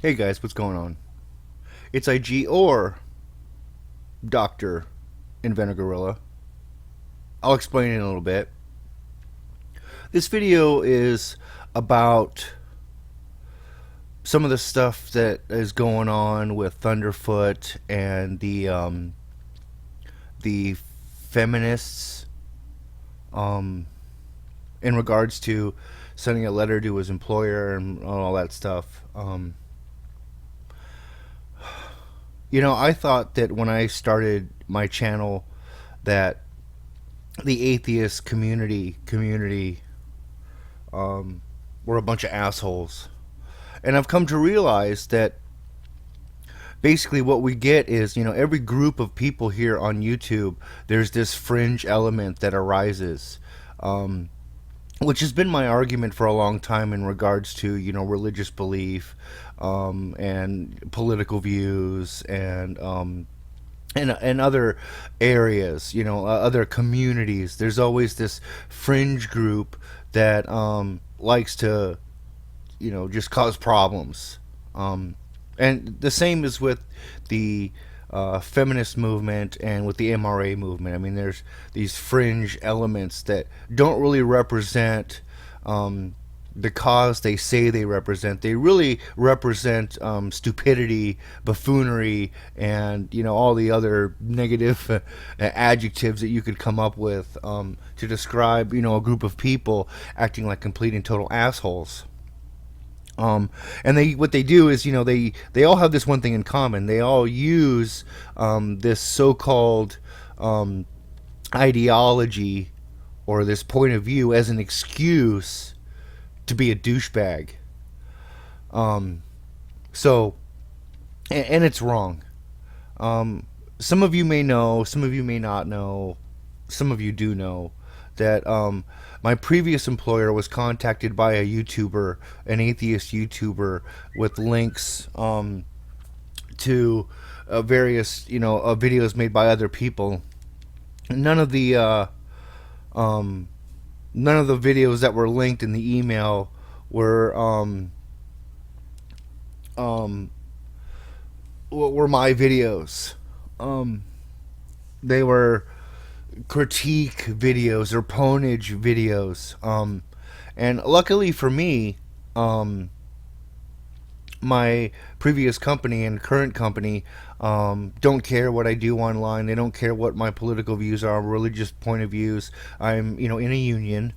Hey guys, what's going on? It's IG or Dr. Inventor Gorilla. I'll explain it in a little bit. This video is about some of the stuff that is going on with Thunderfoot and the feminists in regards to sending a letter to his employer and all that stuff. I thought that when I started my channel that the atheist community were a bunch of assholes, and I've come to realize that basically what we get is, every group of people here on YouTube, there's this fringe element that arises, which has been my argument for a long time in regards to religious belief, and political views, and other areas, other communities. There's always this fringe group that likes to, just cause problems. And the same is with the feminist movement and with the MRA movement. I mean, there's these fringe elements that don't really represent the cause they say they represent. They really represent stupidity, buffoonery, and all the other negative adjectives that you could come up with to describe a group of people acting like complete and total assholes. And what they do is, they all have this one thing in common. They all use this so-called ideology or this point of view as an excuse to be a douchebag. So, and it's wrong. Some of you may know, some of you may not know, some of you do know that my previous employer was contacted by a YouTuber, an atheist YouTuber, with links to various, videos made by other people. None of the videos that were linked in the email were my videos. They were critique videos or ponage videos. And luckily for me, my previous company and current company don't care what I do online. They don't care what my political views are, religious point of views. I'm, in a union,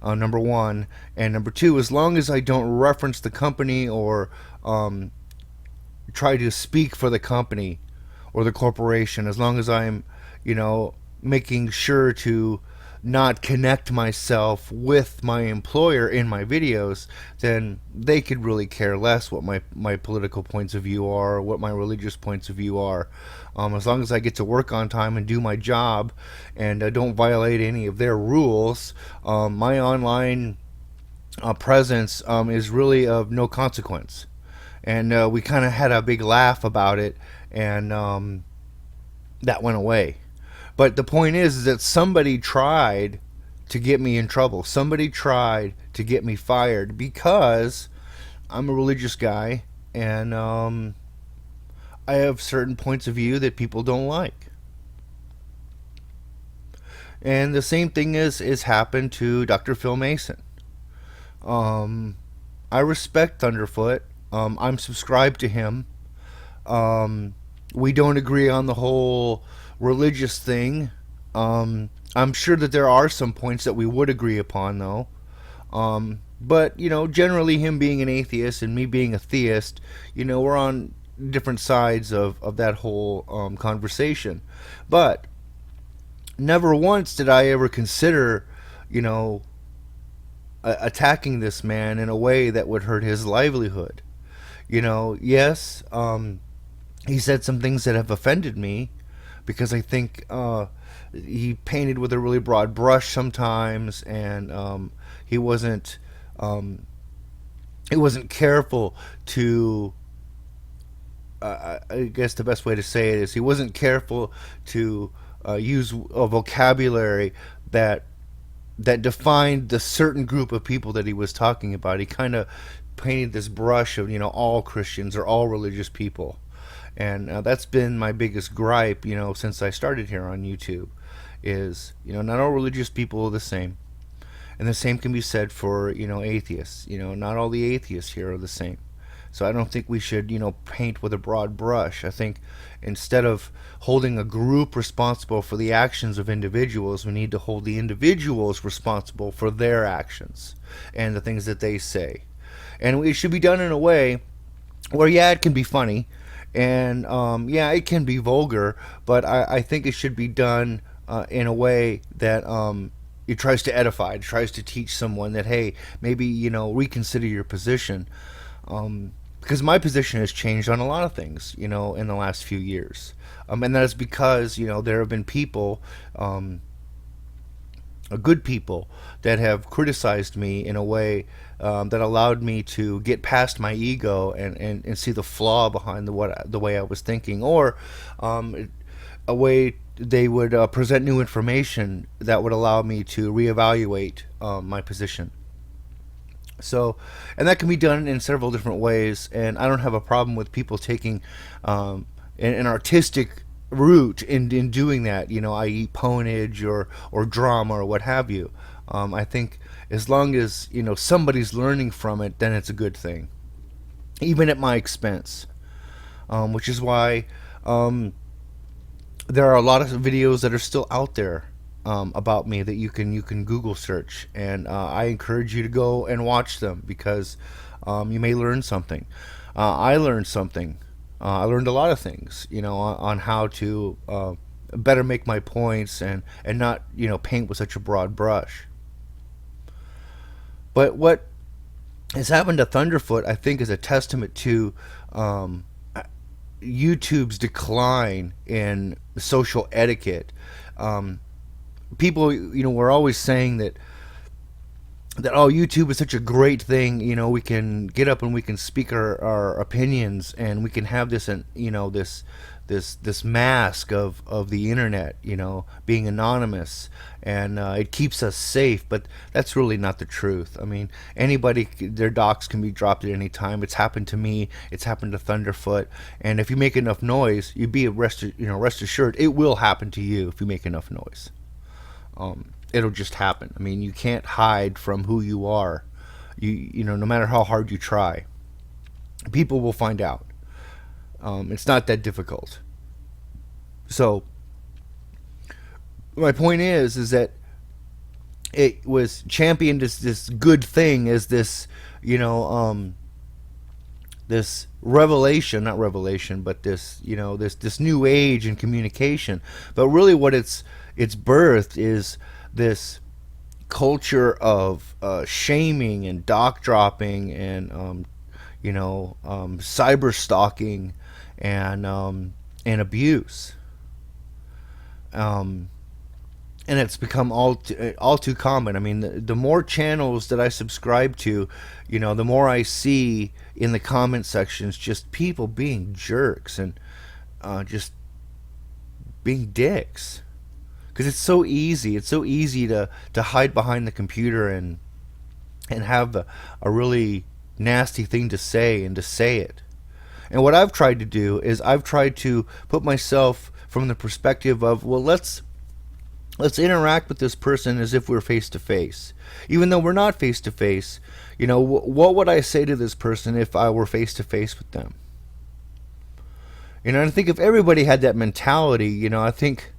number one. And number two, as long as I don't reference the company or try to speak for the company or the corporation, as long as I'm, making sure to not connect myself with my employer in my videos, then they could really care less what my political points of view are or what my religious points of view are. As long as I get to work on time and do my job and don't violate any of their rules, my online presence is really of no consequence. And we kind of had a big laugh about it, and that went away. But the point is that somebody tried to get me in trouble. Somebody tried to get me fired because I'm a religious guy, and I have certain points of view that people don't like. And the same thing is happened to Dr. Phil Mason. I respect Thunderfoot. I'm subscribed to him. We don't agree on the whole religious thing. I'm sure that there are some points that we would agree upon, though. But, generally him being an atheist and me being a theist, we're on different sides of that whole conversation. But never once did I ever consider, attacking this man in a way that would hurt his livelihood. Yes, he said some things that have offended me, because I think he painted with a really broad brush sometimes, and he wasn't careful to. I guess the best way to say it is he wasn't careful to use a vocabulary that defined the certain group of people that he was talking about. He kind of painted this brush of, all Christians or all religious people. And that's been my biggest gripe, since I started here on YouTube, is, not all religious people are the same. And the same can be said for, atheists. Not all the atheists here are the same. So I don't think we should, paint with a broad brush. I think instead of holding a group responsible for the actions of individuals, we need to hold the individuals responsible for their actions and the things that they say. And it should be done in a way where, yeah, it can be funny, and yeah, it can be vulgar, but I think it should be done in a way that it tries to edify, it tries to teach someone that, hey, maybe, reconsider your position. Because my position has changed on a lot of things, in the last few years. And that is because, there have been people, good people, that have criticized me in a way that allowed me to get past my ego and see the flaw behind the way I was thinking, or a way they would present new information that would allow me to reevaluate my position. So, and that can be done in several different ways, and I don't have a problem with people taking an artistic route in doing that, i.e. ponage or drama or what have you. I think as long as, somebody's learning from it, then it's a good thing, even at my expense, which is why there are a lot of videos that are still out there about me that you can Google search, and I encourage you to go and watch them, because you may learn something. I learned something. I learned a lot of things, on how to better make my points and not, paint with such a broad brush. But what has happened to Thunderfoot, I think, is a testament to YouTube's decline in social etiquette. People, were always saying that oh, YouTube is such a great thing. We can get up and we can speak our opinions, and we can have this, and this mask of the internet, being anonymous, and it keeps us safe. But that's really not the truth. I mean, anybody, their docs can be dropped at any time. It's happened to me. It's happened to Thunderfoot. And if you make enough noise, you be rest assured it will happen to you if you make enough noise. It'll just happen. I mean, you can't hide from who you are. No matter how hard you try, people will find out. It's not that difficult. So my point is that it was championed as this good thing, as this, this revelation, not revelation, but this, this new age in communication. But really what it's birthed is this culture of shaming and doc dropping and cyber stalking and abuse, and it's become all too common. I mean, the more channels that I subscribe to, the more I see in the comment sections just people being jerks and just being dicks. Because it's so easy. It's so easy to hide behind the computer and have a really nasty thing to say, and to say it. And what I've tried to do is I've tried to put myself from the perspective of, well, let's interact with this person as if we're face to face, even though we're not face to face. What would I say to this person if I were face to face with them? I think if everybody had that mentality, I think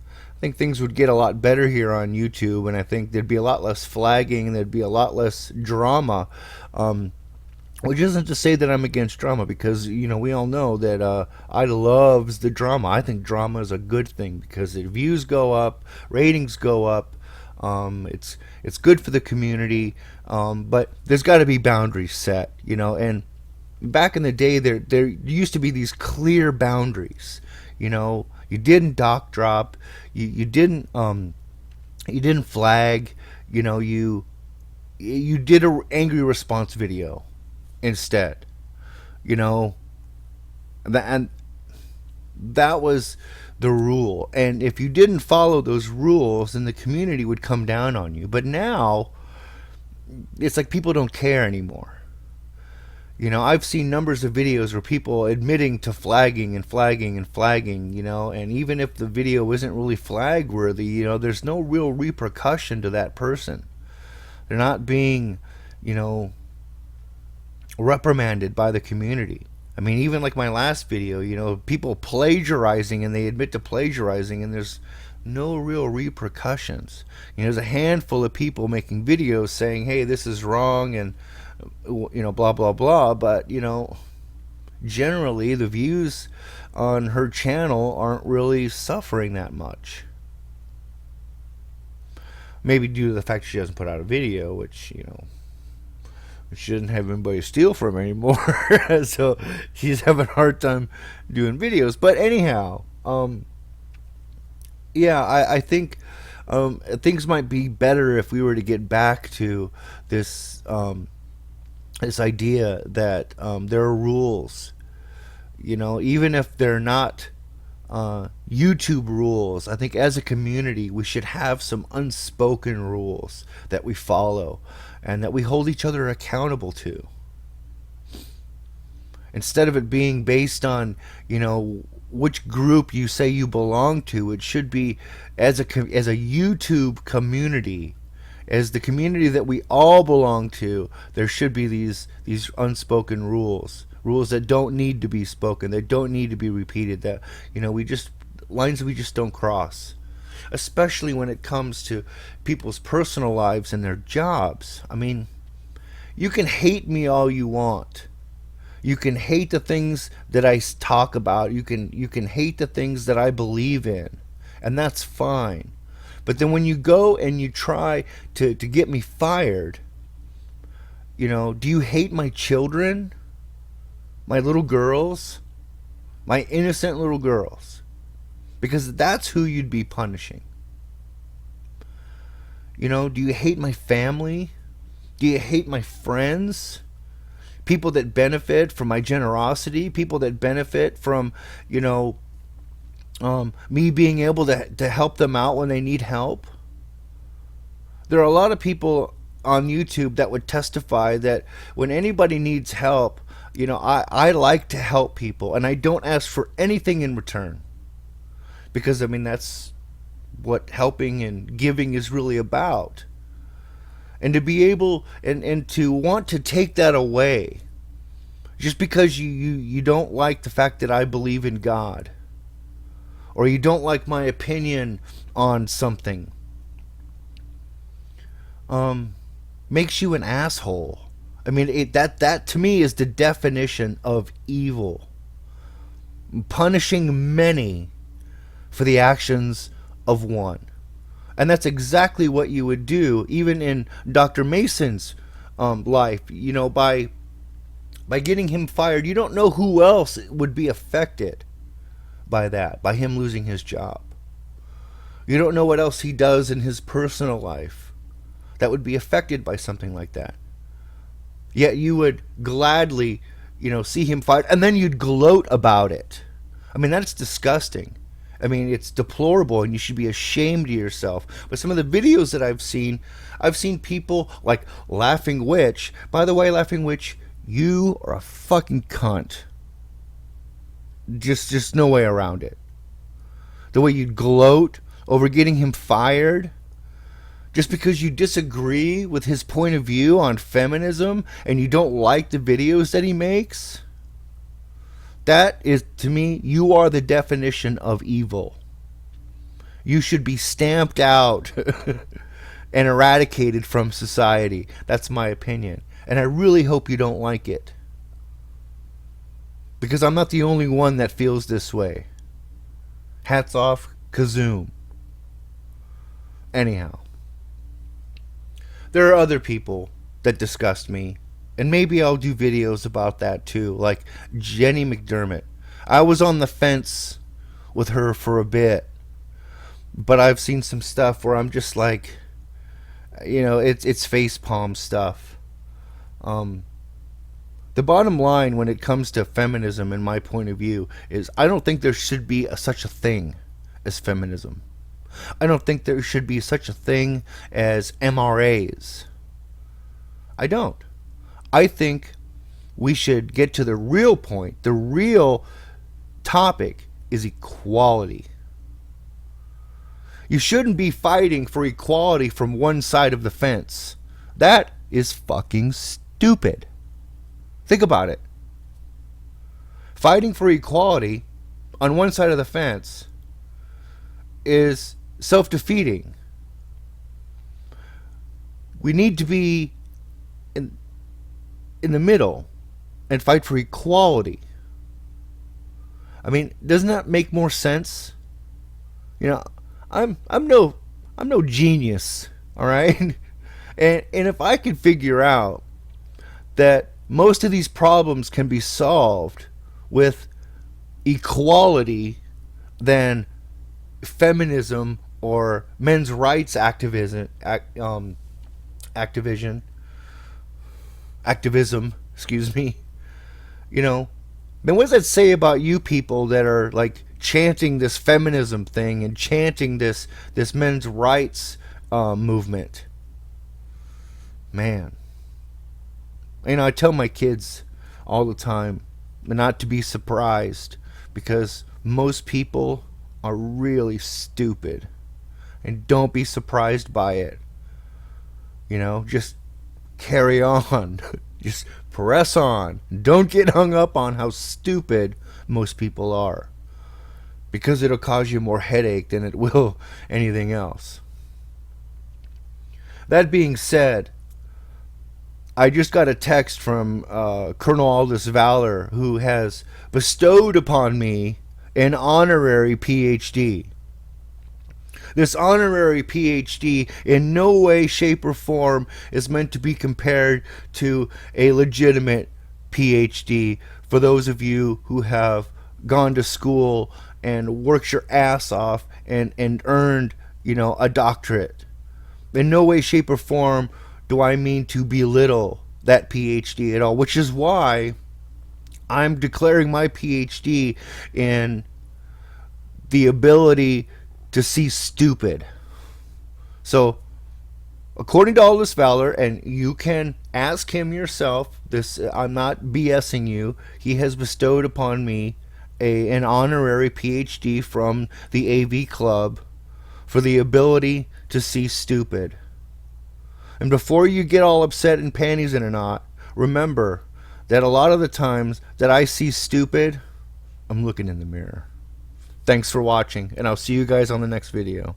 things would get a lot better here on YouTube, and I think there'd be a lot less flagging, there'd be a lot less drama. Which isn't to say that I'm against drama, because we all know that I loves the drama. I think drama is a good thing because the views go up, ratings go up. It's good for the community, but there's got to be boundaries set, And back in the day, there used to be these clear boundaries. You didn't doc drop, you didn't flag, you did a angry response video instead, and that was the rule. And if you didn't follow those rules, then the community would come down on you. But now it's like people don't care anymore. I've seen numbers of videos where people admitting to flagging and flagging and flagging, and even if the video isn't really flag worthy, there's no real repercussion to that person. They're not being, you know, reprimanded by the community. I mean, even like my last video, people plagiarizing and they admit to plagiarizing and there's no real repercussions. There's a handful of people making videos saying, hey, this is wrong and, blah, blah, blah. But, generally the views on her channel aren't really suffering that much. Maybe due to the fact she doesn't put out a video, which, she doesn't have anybody to steal from anymore. So she's having a hard time doing videos. But anyhow, yeah, I think things might be better if we were to get back to this this idea that there are rules. Even if they're not YouTube rules, I think as a community we should have some unspoken rules that we follow and that we hold each other accountable to. Instead of it being based on, which group you say you belong to, it should be as a YouTube community, as the community that we all belong to. There should be these unspoken rules that don't need to be spoken, that don't need to be repeated, that we just lines we just don't cross, especially when it comes to people's personal lives and their jobs. I mean, you can hate me all you want. You can hate the things that I talk about. You can hate the things that I believe in, and that's fine. But then when you go and you try to get me fired, do you hate my children? My little girls? My innocent little girls? Because that's who you'd be punishing. Do you hate my family? Do you hate my friends? People that benefit from my generosity? People that benefit from, me being able to help them out when they need help? There are a lot of people on YouTube that would testify that when anybody needs help, I like to help people and I don't ask for anything in return. Because, that's what helping and giving is really about. And to be able and to want to take that away just because you don't like the fact that I believe in God, or you don't like my opinion on something, makes you an asshole. I mean, that to me is the definition of evil. Punishing many for the actions of one. And that's exactly what you would do even in Dr. Mason's life. By getting him fired, you don't know who else would be affected by that, by him losing his job. You don't know what else he does in his personal life that would be affected by something like that. Yet you would gladly, see him fired, and then you'd gloat about it. I mean, that's disgusting. I mean, it's deplorable, and you should be ashamed of yourself. But some of the videos that I've seen people like Laughing Witch. By the way, Laughing Witch, you are a fucking cunt. Just no way around it. The way you'd gloat over getting him fired just because you disagree with his point of view on feminism and you don't like the videos that he makes. That is, to me, you are the definition of evil. You should be stamped out and eradicated from society. That's my opinion. And I really hope you don't like it. Because I'm not the only one that feels this way. Hats off, Kazoom. Anyhow. There are other people that disgust me. And maybe I'll do videos about that too. Like Jenny McDermott. I was on the fence with her for a bit. But I've seen some stuff where I'm just like, it's facepalm stuff. The bottom line when it comes to feminism, in my point of view, is I don't think there should be such a thing as feminism. I don't think there should be such a thing as MRAs. I don't. I think we should get to the real point. The real topic is equality. You shouldn't be fighting for equality from one side of the fence. That is fucking stupid. Think about it. Fighting for equality on one side of the fence is self-defeating. We need to be in the middle and fight for equality. I mean, doesn't that make more sense? You know, I'm no genius, all right? And if I could figure out that most of these problems can be solved with equality, then feminism or men's rights activism, excuse me, you know, then what does that say about you people that are like chanting this feminism thing and chanting this men's rights movement? Man, you know, I tell my kids all the time not to be surprised, because most people are really stupid, and don't be surprised by it. You know, just carry on. Just press on. Don't get hung up on how stupid most people are, because it'll cause you more headache than it will anything else. That being said, I just got a text from Colonel Aldous Valor, who has bestowed upon me an honorary PhD. This honorary PhD in no way, shape, or form is meant to be compared to a legitimate PhD for those of you who have gone to school and worked your ass off and earned, you know, a doctorate. In no way, shape, or form do I mean to belittle that PhD at all, which is why I'm declaring my PhD in the ability to see stupid. So, according to Aldous Valor, and you can ask him yourself, this, I'm not BSing you, he has bestowed upon me an honorary PhD from the AV Club for the ability to see stupid. And before you get all upset and panties in a knot, remember that a lot of the times that I see stupid, I'm looking in the mirror. Thanks for watching, and I'll see you guys on the next video.